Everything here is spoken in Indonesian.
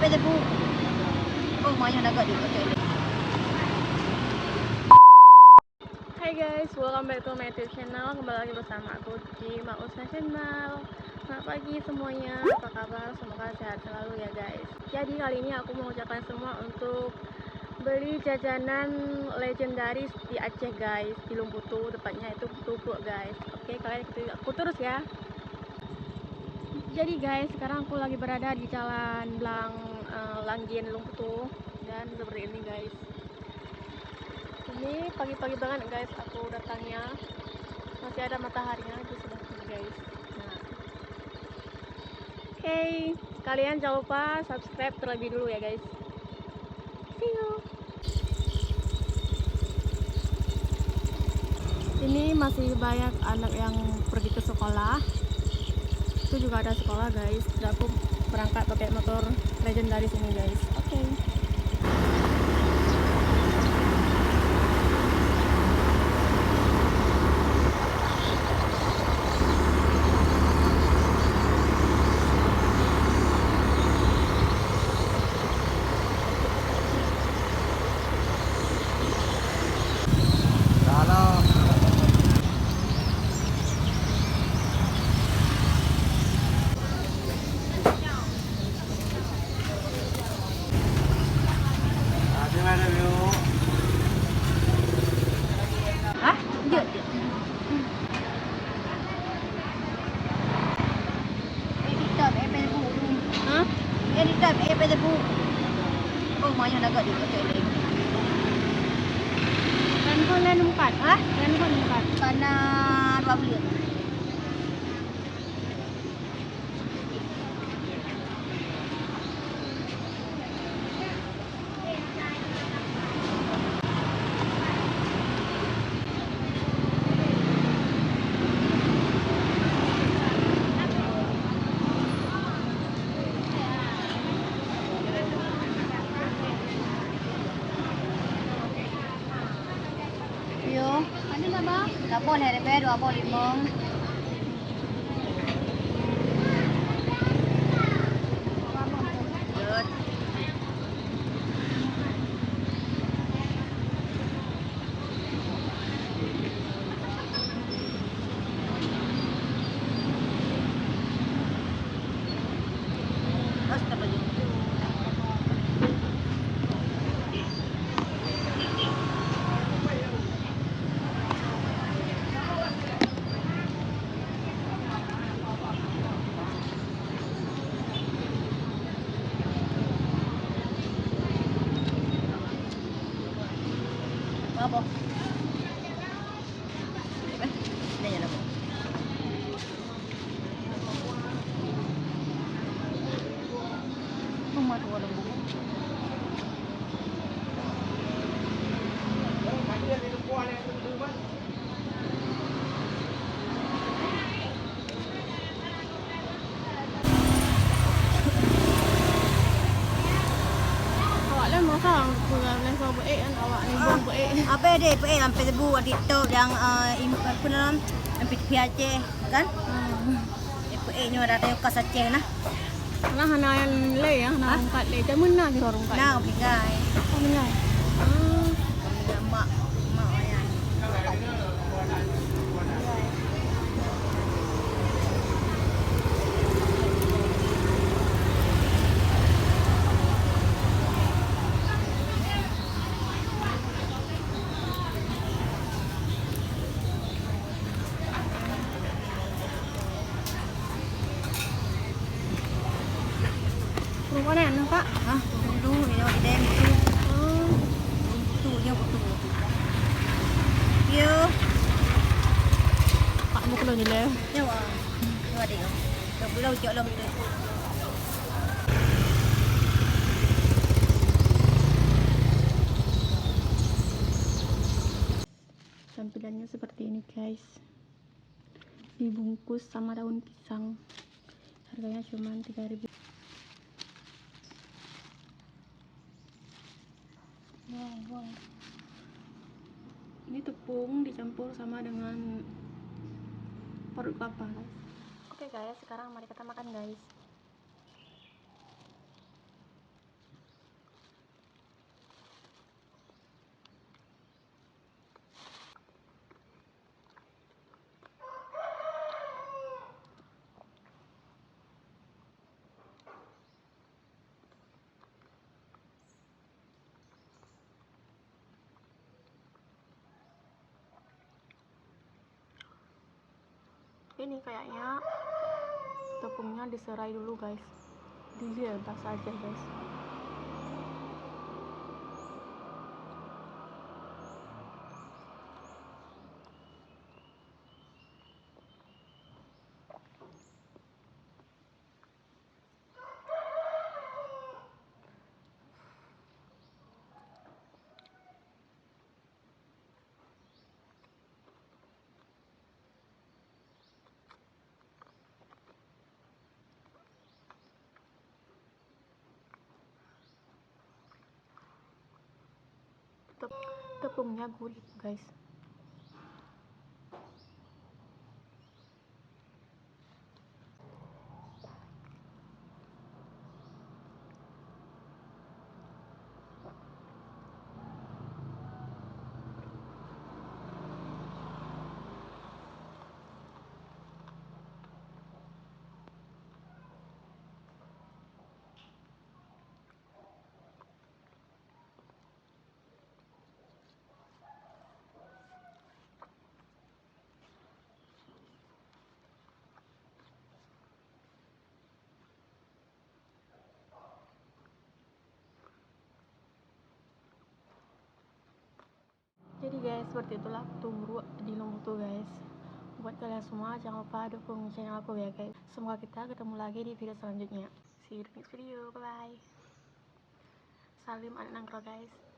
pwede po. Oh, maya naga di ko. Hai guys, welcome back to my YouTube channel. Kembali lagi bersama aku di Mausna Channel. Selamat pagi semuanya, apa kabar? Semoga sehat selalu ya guys. Jadi kali ini aku mau ucapkan semua untuk beli jajanan legendaris di Aceh guys, di Lumputu, tepatnya itu Tupuk guys. Oke, kalian ikuti aku terus ya. Jadi guys, sekarang aku lagi berada di Jalan Blang Langgien Lumputu, dan seperti ini guys. Ini pagi-pagi banget guys aku datangnya, masih ada mataharinya di sebelah sini guys. Nah, oke, kalian jangan lupa subscribe terlebih dulu ya guys. See you. Ini masih banyak anak yang pergi ke sekolah. Itu juga ada sekolah guys. Dan aku berangkat pakai motor legendaris ini guys. Oke. Hah? Dia. Anytime, pwede po. Hah? Anytime, pwede po. Oh, maya naga di ko. Handphone na numpat. Hah? Handphone numpat. Kana 2 bulan. Yo, Ano na ba? tapon herbe 25. Yun. Basta ba yun? Apa? Ini yan ako. Tumatawa ng buko. Awak lang masa kurang level baik kan awak ni bom baik. Apa dia? Sampai tebu TikTok yang apa nama? Yang Aceh kan? Nya ada tayo kas Aceh nah. Nah hana yang le ya, hana angkat le. Jamun na di warung kat. Nah, bigay. Oh benar. Mak ayan. Kurang mana nampak? Hah? Tunggu, ini mau ide itu. Oh. Tuh, betul. Yo. Pak mo kulo nila. Yo. Yo dia. Yo belau jok long tu. Tampilannya seperti ini guys, dibungkus sama daun pisang, harganya cuma 3.000. Wow. Ini tepung dicampur sama dengan parut kelapa guys. Oke guys, sekarang mari kita makan guys. Tapi ini kayaknya tepungnya diserai dulu guys, dilihat saja guys. Tepungnya gurih guys. Jadi guys, seperti itulah tunggu di Lombok tuh guys. Buat kalian semua jangan lupa dukung channel aku ya guys. Semoga kita ketemu lagi di video selanjutnya. See you in the next video, bye bye. Salim anak nangkro guys.